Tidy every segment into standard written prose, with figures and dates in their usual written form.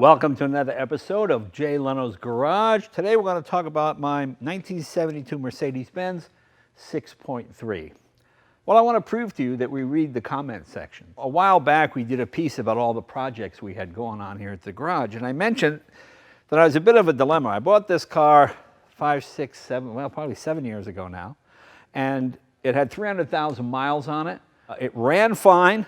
Welcome to another episode of Jay Leno's Garage. Today we're going to talk about my 1972 Mercedes-Benz 6.3. Well, I want to prove to you that we read the comment section. A while back we did a piece about all the projects we had going on here at the garage, and I mentioned that I was a bit of a dilemma. I bought this car 5, 6, 7, well, probably 7 years ago now, and it had 300,000 miles on it. It ran fine.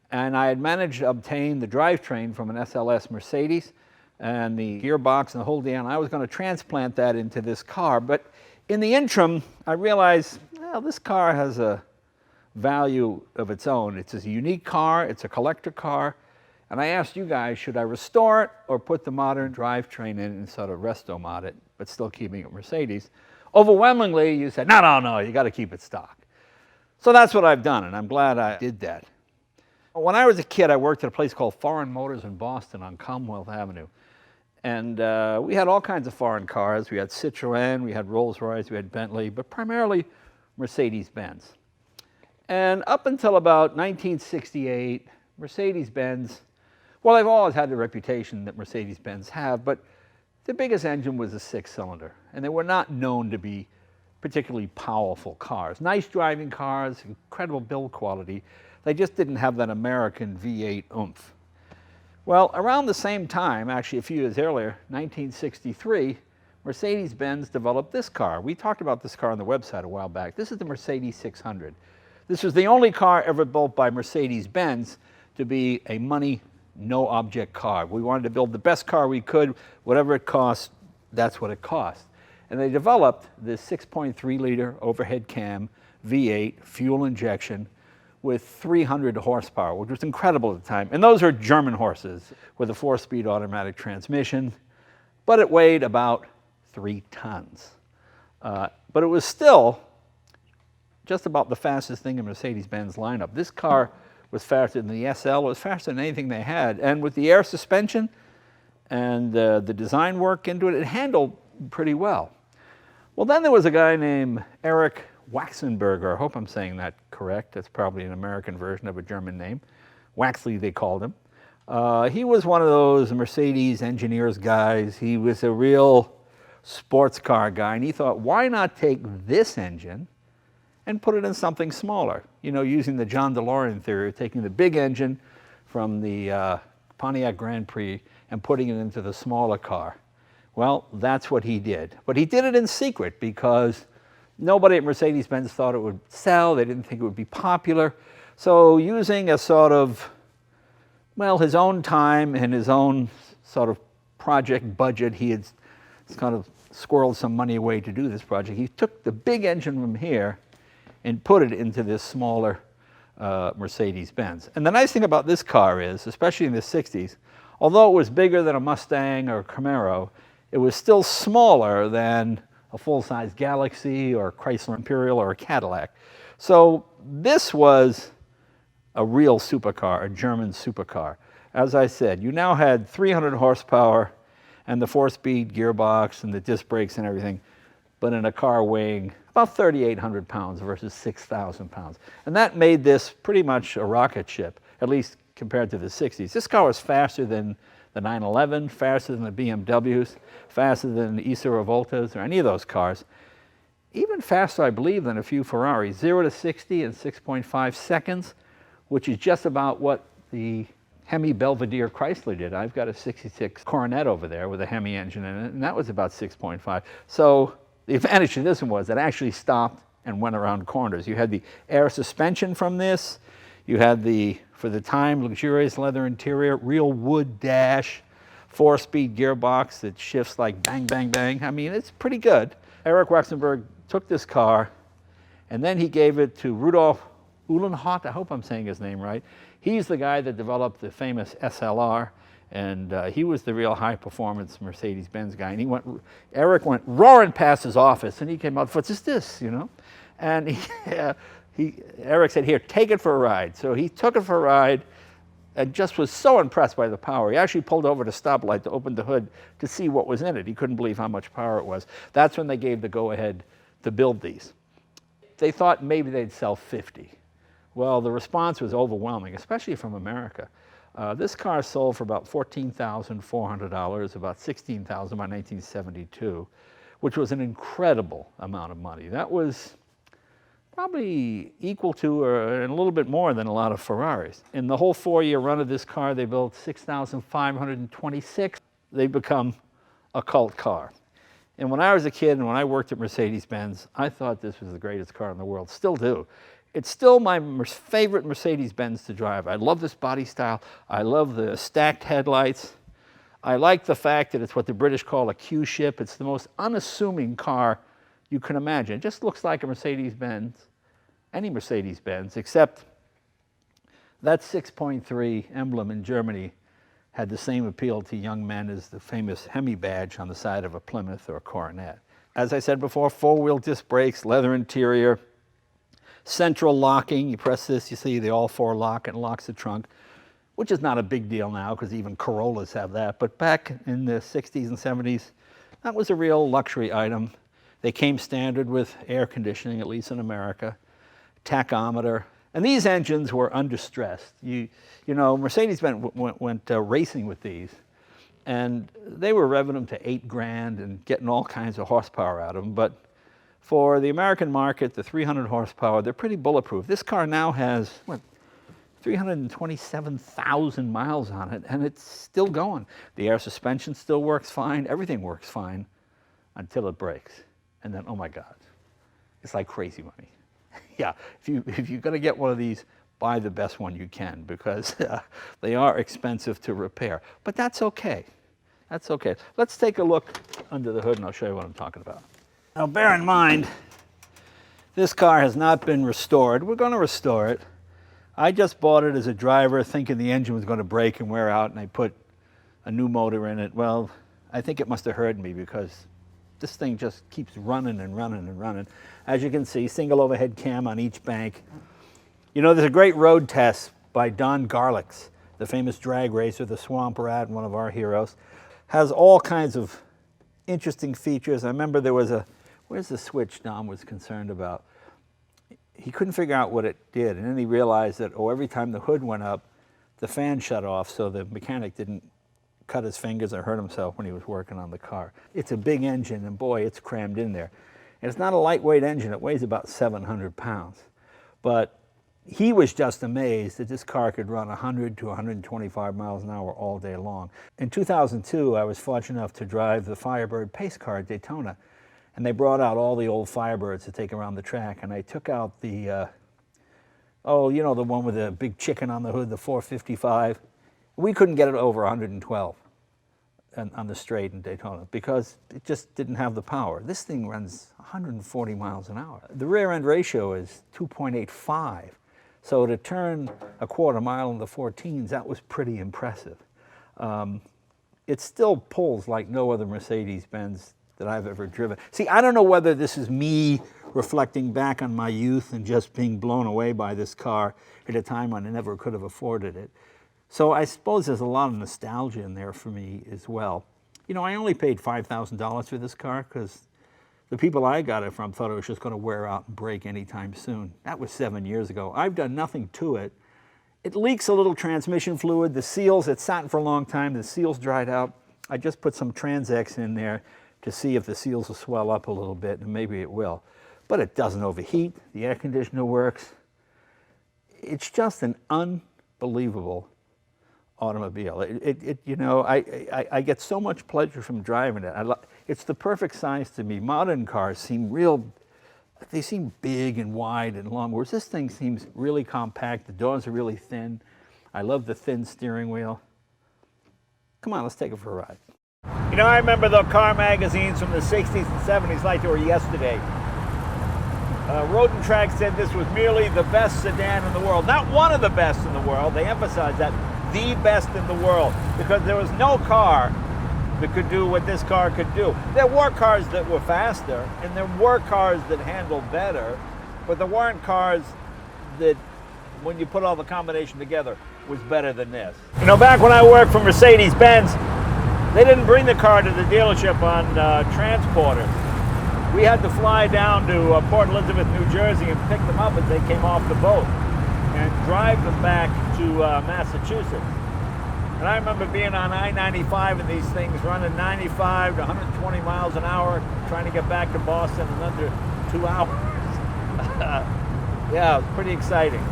And I had managed to obtain the drivetrain from an SLS Mercedes and the gearbox and the whole deal. And I was going to transplant that into this car. But in the interim, I realized, well, this car has a value of its own. It's a unique car. It's a collector car. And I asked you guys, should I restore it or put the modern drivetrain in and sort of resto-mod it, but still keeping it Mercedes? Overwhelmingly, you said, no, you got to keep it stock. So that's what I've done, and I'm glad I did that. When I was a kid, I worked at a place called Foreign Motors in Boston on Commonwealth Avenue. And we had all kinds of foreign cars. We had Citroën, we had Rolls-Royce, we had Bentley, but primarily Mercedes-Benz. And up until about 1968, Mercedes-Benz, well, they've always had the reputation that Mercedes-Benz have, but the biggest engine was a 6-cylinder. And they were not known to be particularly powerful cars. Nice driving cars, incredible build quality. They just didn't have that American V8 oomph. Well, around the same time, actually a few years earlier, 1963, Mercedes-Benz developed this car. We talked about this car on the website a while back. This is the Mercedes 600. This was the only car ever built by Mercedes-Benz to be a money, no object car. We wanted to build the best car we could. Whatever it cost, that's what it cost. And they developed this 6.3 liter overhead cam V8 fuel injection with 300 horsepower, which was incredible at the time. And those are German horses with a 4-speed automatic transmission, but it weighed about 3 tons. But it was still just about the fastest thing in Mercedes-Benz lineup. This car was faster than the SL, it was faster than anything they had. And with the air suspension and the design work into it, it handled pretty well. Well, then there was a guy named Eric Waxenberger. I hope I'm saying that correct. That's probably an American version of a German name. Waxley, they called him. He was one of those Mercedes engineers guys. He was a real sports car guy, and he thought, why not take this engine and put it in something smaller? You know, using the John DeLorean theory, taking the big engine from the Pontiac Grand Prix and putting it into the smaller car. Well, that's what he did. But he did it in secret because nobody at Mercedes-Benz thought it would sell. They didn't think it would be popular. So using a sort of, well, his own time and his own sort of project budget, he had kind of squirreled some money away to do this project. He took the big engine from here and put it into this smaller Mercedes-Benz. And the nice thing about this car is, especially in the 60s, although it was bigger than a Mustang or a Camaro, it was still smaller than a full-size Galaxy or a Chrysler Imperial or a Cadillac. So this was a real supercar, a German supercar. As I said, you now had 300 horsepower and the 4-speed gearbox and the disc brakes and everything, but in a car weighing about 3,800 pounds versus 6,000 pounds. And that made this pretty much a rocket ship, at least compared to the 60s. This car was faster than the 911, faster than the BMWs, faster than the Isa Revoltas or any of those cars. Even faster, I believe, than a few Ferraris. 0 to 60 in 6.5 seconds, which is just about what the Hemi Belvedere Chrysler did. I've got a 66 Coronet over there with a Hemi engine in it, and that was about 6.5. So the advantage to this one was it actually stopped and went around corners. You had the air suspension from this. You had the, for the time, luxurious leather interior, real wood dash, 4-speed gearbox that shifts like bang, bang, bang. I mean, it's pretty good. Eric Waxenberg took this car, and then he gave it to Rudolf Uhlenhaut. I hope I'm saying his name right. He's the guy that developed the famous SLR, and he was the real high-performance Mercedes-Benz guy. And Eric went roaring past his office, and he came out, what's this, you know? And Eric said, here, take it for a ride. So he took it for a ride and just was so impressed by the power. He actually pulled over to stoplight to open the hood to see what was in it. He couldn't believe how much power it was. That's when they gave the go-ahead to build these. They thought maybe they'd sell 50. Well, the response was overwhelming, especially from America. This car sold for about $14,400, about $16,000 by 1972, which was an incredible amount of money. That was probably equal to and a little bit more than a lot of Ferraris. In the whole 4-year run of this car, they built 6,526. They've become a cult car. And when I was a kid and when I worked at Mercedes-Benz, I thought this was the greatest car in the world. Still do. It's still my favorite Mercedes-Benz to drive. I love this body style. I love the stacked headlights. I like the fact that it's what the British call a Q-ship. It's the most unassuming car you can imagine. It just looks like a Mercedes-Benz, any Mercedes-Benz, except that 6.3 emblem in Germany had the same appeal to young men as the famous Hemi badge on the side of a Plymouth or a Coronet. As I said before, 4-wheel disc brakes, leather interior, central locking. You press this, you see the all-4 lock, and it locks the trunk, which is not a big deal now because even Corollas have that. But back in the 60s and 70s, that was a real luxury item. They came standard with air conditioning, at least in America, tachometer. And these engines were under stress. You know, Mercedes-Benz went racing with these, and they were revving them to $8,000 and getting all kinds of horsepower out of them. But for the American market, the 300 horsepower, they're pretty bulletproof. This car now has, what, 327,000 miles on it, and it's still going. The air suspension still works fine. Everything works fine until it breaks. And then, oh my God, it's like crazy money. Yeah, if you're going to get one of these, buy the best one you can, because they are expensive to repair. But that's okay. That's okay. Let's take a look under the hood and I'll show you what I'm talking about. Now bear in mind, this car has not been restored. We're going to restore it. I just bought it as a driver thinking the engine was going to break and wear out, and I put a new motor in it. Well, I think it must have hurt me because this thing just keeps running and running and running. As you can see, single overhead cam on each bank. You know, there's a great road test by Don Garlix, the famous drag racer, the Swamp Rat, one of our heroes. Has all kinds of interesting features. I remember there was a, where's the switch Don was concerned about? He couldn't figure out what it did, and then he realized that, oh, every time the hood went up, the fan shut off, so the mechanic didn't cut his fingers or hurt himself when he was working on the car. It's a big engine, and boy, it's crammed in there. And it's not a lightweight engine. It weighs about 700 pounds. But he was just amazed that this car could run 100 to 125 miles an hour all day long. In 2002, I was fortunate enough to drive the Firebird pace car at Daytona. And they brought out all the old Firebirds to take around the track. And I took out the, oh, you know, the one with the big chicken on the hood, the 455. We couldn't get it over 112 on the straight in Daytona because it just didn't have the power. This thing runs 140 miles an hour. The rear end ratio is 2.85. So to turn a quarter mile in the 14s, that was pretty impressive. It still pulls like no other Mercedes-Benz that I've ever driven. See, I don't know whether this is me reflecting back on my youth and just being blown away by this car at a time when I never could have afforded it. So I suppose there's a lot of nostalgia in there for me as well. You know, I only paid $5,000 for this car because the people I got it from thought it was just going to wear out and break anytime soon. That was 7 years ago. I've done nothing to it. It leaks a little transmission fluid. The seals, it sat for a long time. The seals dried out. I just put some Transex in there to see if the seals will swell up a little bit, and maybe it will. But it doesn't overheat. The air conditioner works. It's just an unbelievable automobile. You know, I get so much pleasure from driving it. It's the perfect size to me. Modern cars seem they seem big and wide and long, whereas this thing seems really compact. The doors are really thin. I love the thin steering wheel. Come on, let's take it for a ride. You know, I remember the car magazines from the 60s and 70s like they were yesterday. Road and Track said this was merely the best sedan in the world. Not one of the best in the world. They emphasized that. The best in the world, because there was no car that could do what this car could do. There were cars that were faster, and there were cars that handled better, but there weren't cars that, when you put all the combination together, was better than this. You know, back when I worked for Mercedes-Benz, they didn't bring the car to the dealership on transporters. We had to fly down to Port Elizabeth, New Jersey, and pick them up as they came off the boat and drive them back to Massachusetts. And I remember being on I-95 in these things, running 95 to 120 miles an hour, trying to get back to Boston in under 2 hours. Yeah, it was pretty exciting.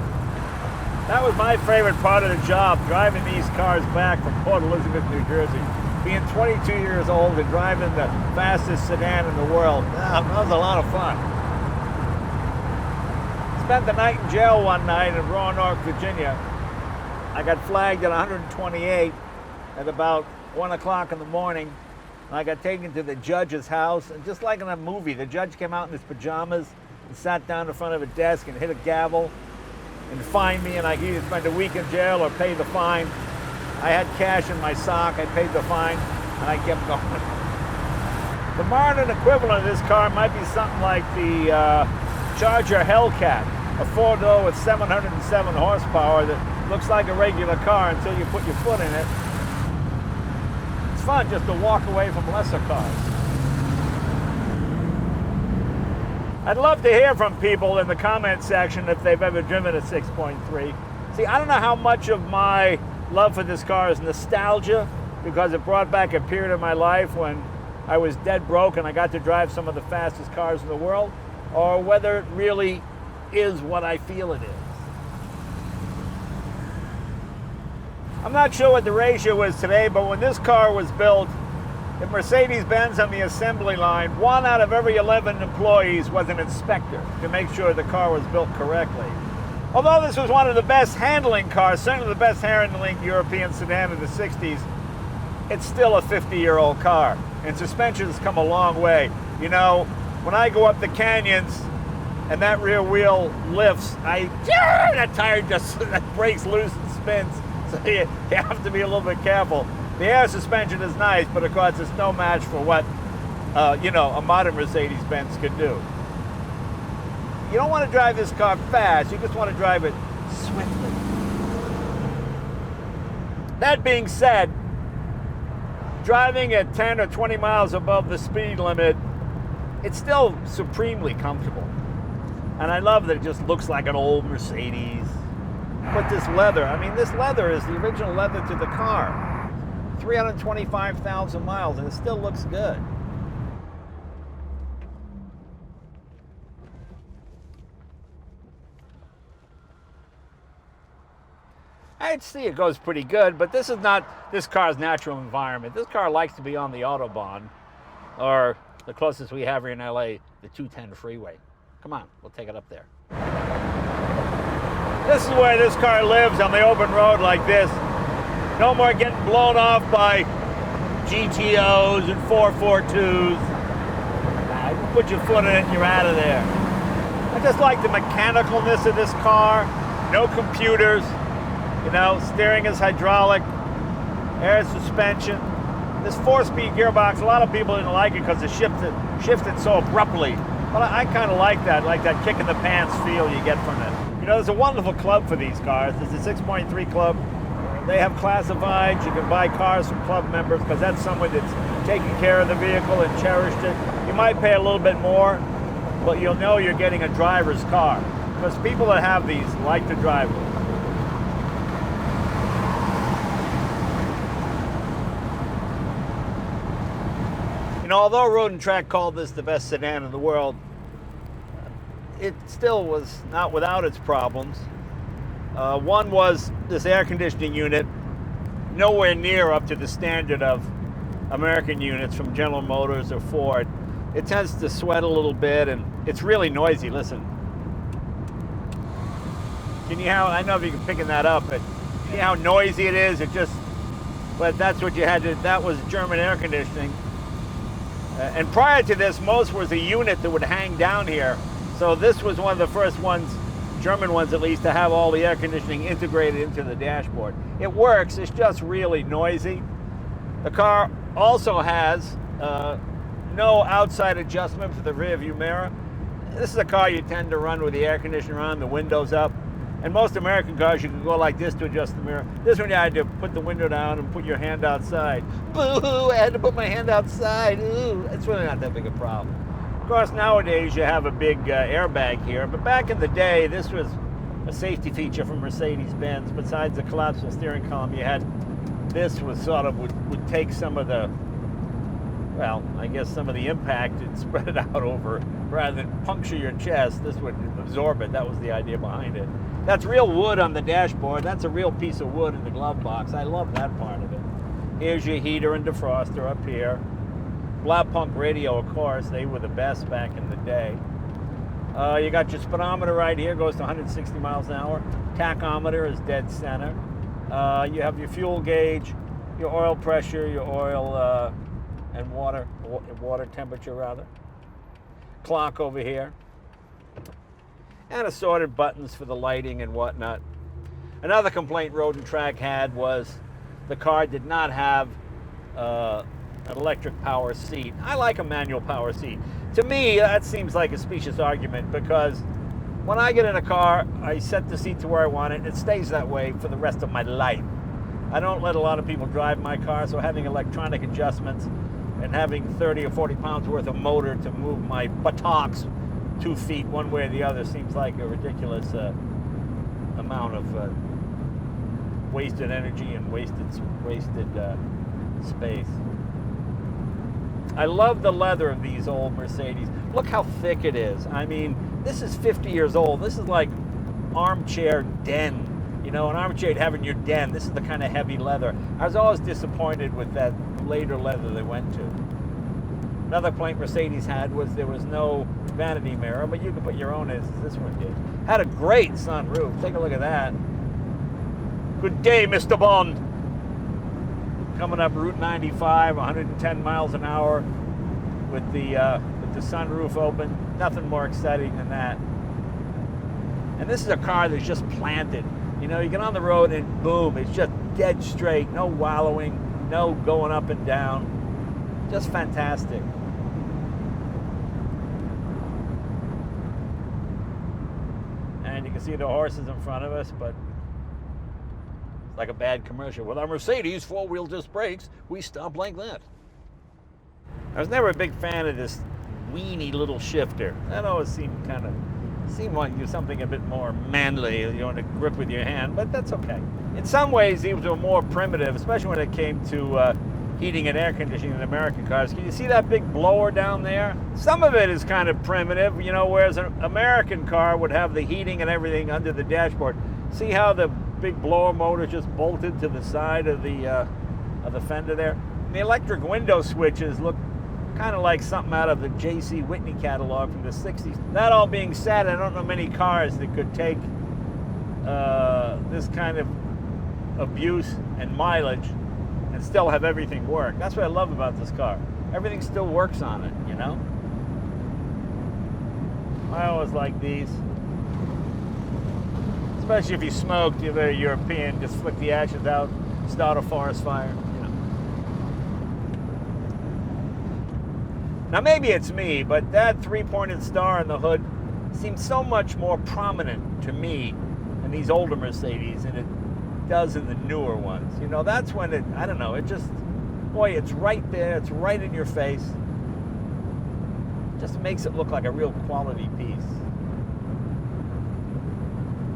That was my favorite part of the job, driving these cars back from Port Elizabeth, New Jersey. Being 22 years old and driving the fastest sedan in the world. That was a lot of fun. Spent the night in jail one night in Roanoke, Virginia. I got flagged at 128 at about 1 o'clock in the morning. I got taken to the judge's house, and just like in a movie, the judge came out in his pajamas and sat down in front of a desk and hit a gavel and fined me, and I could either spend a week in jail or pay the fine. I had cash in my sock, I paid the fine, and I kept going. The modern equivalent of this car might be something like the Charger Hellcat, a four-door with 707 horsepower that looks like a regular car until you put your foot in it. It's fun just to walk away from lesser cars. I'd love to hear from people in the comment section if they've ever driven a 6.3. See, I don't know how much of my love for this car is nostalgia, because it brought back a period of my life when I was dead broke and I got to drive some of the fastest cars in the world, or whether it really is what I feel it is. I'm not sure what the ratio is today, but when this car was built, at Mercedes-Benz on the assembly line, 1 out of every 11 employees was an inspector to make sure the car was built correctly. Although this was one of the best handling cars, certainly the best handling European sedan of the 60s, it's still a 50-year-old car, and suspension has come a long way. You know, when I go up the canyons and that rear wheel lifts, that tire just breaks loose and spins, so you have to be a little bit careful. The air suspension is nice, but of course it's no match for what, a modern Mercedes-Benz could do. You don't want to drive this car fast, you just want to drive it swiftly. That being said, driving at 10 or 20 miles above the speed limit, it's still supremely comfortable. And I love that it just looks like an old Mercedes. But this leather, this leather is the original leather to the car. 325,000 miles, and it still looks good. I'd see it goes pretty good, but this is not this car's natural environment. This car likes to be on the Autobahn, or the closest we have here in LA, the 210 freeway. Come on, we'll take it up there. This is where this car lives, on the open road like this. No more getting blown off by GTOs and 442s. You put your foot in it and you're out of there. I just like the mechanicalness of this car. No computers. Steering is hydraulic, air suspension. This 4-speed gearbox, a lot of people didn't like it because it shifted so abruptly. But I kind of like that kick in the pants feel you get from it. There's a wonderful club for these cars. There's a 6.3 club. They have classifieds. You can buy cars from club members because that's someone that's taken care of the vehicle and cherished it. You might pay a little bit more, but you'll know you're getting a driver's car, because people that have these like to drive them. Although Road and Track called this the best sedan in the world, it still was not without its problems. One was this air conditioning unit, nowhere near up to the standard of American units from General Motors or Ford. It tends to sweat a little bit, and it's really noisy. Listen. I don't know if you can pick that up, but see how noisy it is? But that's what you had to, that was German air conditioning. And prior to this, most was a unit that would hang down here. So this was one of the first ones, German ones at least, to have all the air conditioning integrated into the dashboard. It works, it's just really noisy. The car also has no outside adjustment for the rear view mirror. This is a car you tend to run with the air conditioner on, the windows up. And most American cars, you can go like this to adjust the mirror. This one you had to put the window down and put your hand outside. Boo-hoo, I had to put my hand outside. Ooh, it's really not that big a problem. Of course, nowadays you have a big airbag here, but back in the day, this was a safety feature from Mercedes-Benz. Besides the collapsible steering column, you had this was sort of would take some of the, well, I guess some of the impact and spread it out over, rather than puncture your chest, this would absorb it. That was the idea behind it. That's real wood on the dashboard. That's a real piece of wood in the glove box. I love that part of it. Here's your heater and defroster up here. Lap punk radio, of course, they were the best back in the day. You got your speedometer right here, goes to 160 miles an hour. Tachometer is dead center. You have your fuel gauge, your oil pressure, your oil and water temperature rather. Clock over here. And assorted buttons for the lighting and whatnot. Another complaint Road and Track had was the car did not have an electric power seat. I like a manual power seat. To me, that seems like a specious argument, because when I get in a car, I set the seat to where I want it, and it stays that way for the rest of my life. I don't let a lot of people drive my car, so having electronic adjustments and having 30 or 40 pounds worth of motor to move my buttocks 2 feet one way or the other seems like a ridiculous amount of wasted energy and wasted space. I love the leather of these old Mercedes. Look how thick it is. I mean, this is 50 years old. This is like armchair den. You know, an armchair you'd have in your den. This is the kind of heavy leather. I was always disappointed with that later leather they went to. Another complaint Mercedes had was there was no vanity mirror, but you could put your own in, as this one did. Had a great sunroof. Take a look at that. Good day, Mr. Bond. Coming up Route 95, 110 miles an hour with the sunroof open. Nothing more exciting than that. And this is a car that's just planted. You know, you get on the road and boom, it's just dead straight. No wallowing, no going up and down. Just fantastic. And you can see the horses in front of us, but it's like a bad commercial. With our Mercedes four-wheel disc brakes, we stop like that. I was never a big fan of this weeny little shifter. That always seemed like you something a bit more manly. You want to grip with your hand, but that's okay. In some ways, these were more primitive, especially when it came to heating and air conditioning in American cars. Can you see that big blower down there? Some of it is kind of primitive, you know, whereas an American car would have the heating and everything under the dashboard. See how the big blower motor just bolted to the side of the fender there? And the electric window switches look kind of like something out of the J.C. Whitney catalog from the 60s. That all being said, I don't know many cars that could take this kind of abuse and mileage and still have everything work. That's what I love about this car. Everything still works on it, you know? I always like these. Especially if you smoked, you're very European, just flick the ashes out, start a forest fire, you know. Now maybe it's me, but that three-pointed star in the hood seems so much more prominent to me in these older Mercedes than it does in the newer ones. You know, that's when it, I don't know, it just, boy, it's right there, it's right in your face. Just makes it look like a real quality piece.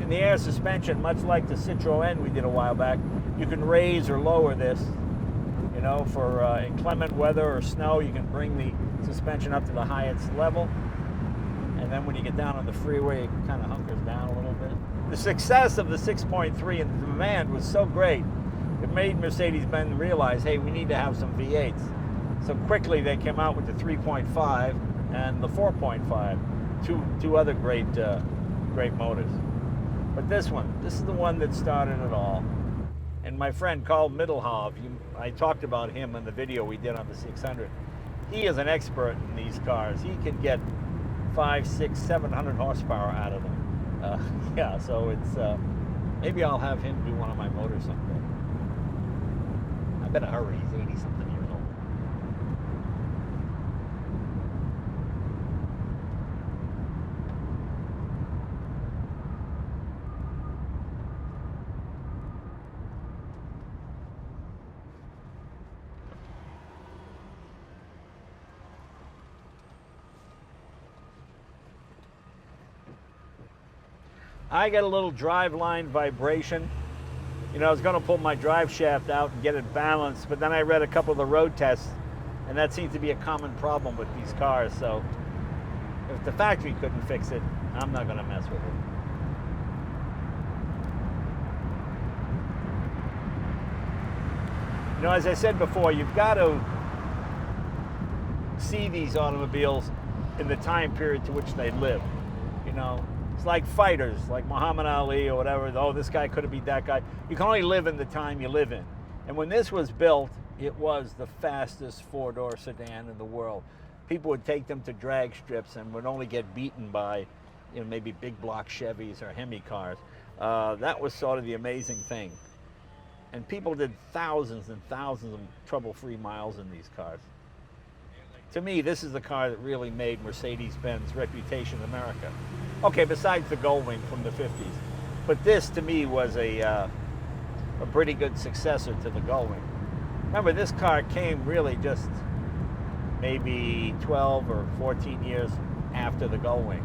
In the air suspension, much like the Citroën we did a while back, you can raise or lower this. You know, for inclement weather or snow, you can bring the suspension up to the highest level. And then when you get down on the freeway, it kind of hunkers down a little bit. The success of the 6.3 and the demand was so great, it made Mercedes-Benz realize, hey, we need to have some V8s. So quickly they came out with the 3.5 and the 4.5, two other great motors. But this is the one that started it all. And my friend Carl Middelhoff, I talked about him in the video we did on the 600. He is an expert in these cars. He can get 500, 600, 700 horsepower out of them. Yeah, so it's maybe I'll have him do one of my motors someday. I better hurry. He's 80-something years old. I get a little driveline vibration You know, I was going to pull my drive shaft out and get it balanced, but then I read a couple of the road tests, and that seems to be a common problem with these cars. So if the factory couldn't fix it, I'm not going to mess with it. You know, as I said before, you've got to see these automobiles in the time period to which they live. You know, it's like fighters, like Muhammad Ali or whatever. Oh, this guy could have beat that guy. You can only live in the time you live in. And when this was built, it was the fastest four-door sedan in the world. People would take them to drag strips and would only get beaten by, you know, maybe big block Chevys or Hemi cars. That was sort of the amazing thing. And people did thousands and thousands of trouble-free miles in these cars. To me, this is the car that really made Mercedes-Benz reputation in America. Okay, besides the Gullwing from the 50s. But this, to me, was a pretty good successor to the Gullwing. Remember, this car came really just maybe 12 or 14 years after the Gullwing.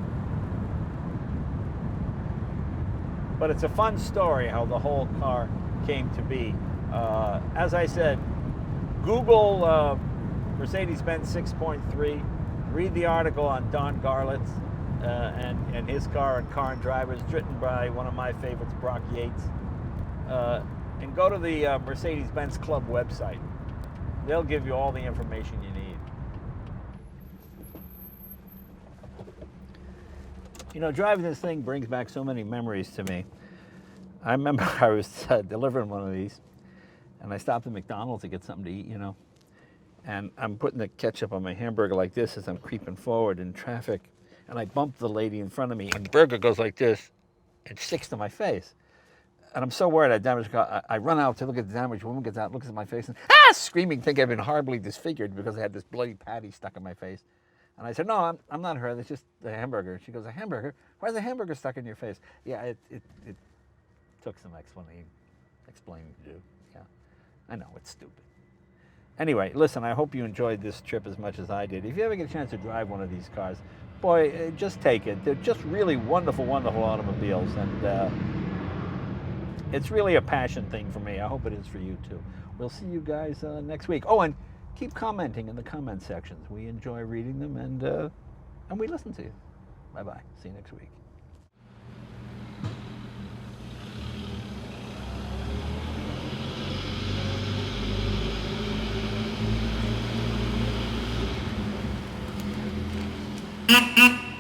But it's a fun story how the whole car came to be. As I said, Google Mercedes-Benz 6.3, read the article on Don Garlitz and his car and Car and Drivers, written by one of my favorites, Brock Yates. And go to the Mercedes-Benz Club website. They'll give you all the information you need. You know, driving this thing brings back so many memories to me. I remember I was delivering one of these, and I stopped at McDonald's to get something to eat, you know. And I'm putting the ketchup on my hamburger like this as I'm creeping forward in traffic. And I bumped the lady in front of me, and the burger goes like this and sticks to my face. And I'm so worried I damaged the car. I run out to look at the damage. The woman gets out, looks at my face, and screaming, think I've been horribly disfigured because I had this bloody patty stuck in my face. And I said, no, I'm not her. It's just a hamburger. She goes, a hamburger? Why is a hamburger stuck in your face? Yeah, it took some explaining to do. Yeah, I know, it's stupid. Anyway, listen, I hope you enjoyed this trip as much as I did. If you ever get a chance to drive one of these cars, boy, just take it. They're just really wonderful, wonderful automobiles. And it's really a passion thing for me. I hope it is for you too. We'll see you guys next week. Oh, and keep commenting in the comment sections. We enjoy reading them, and we listen to you. Bye-bye. See you next week. Mm-hmm.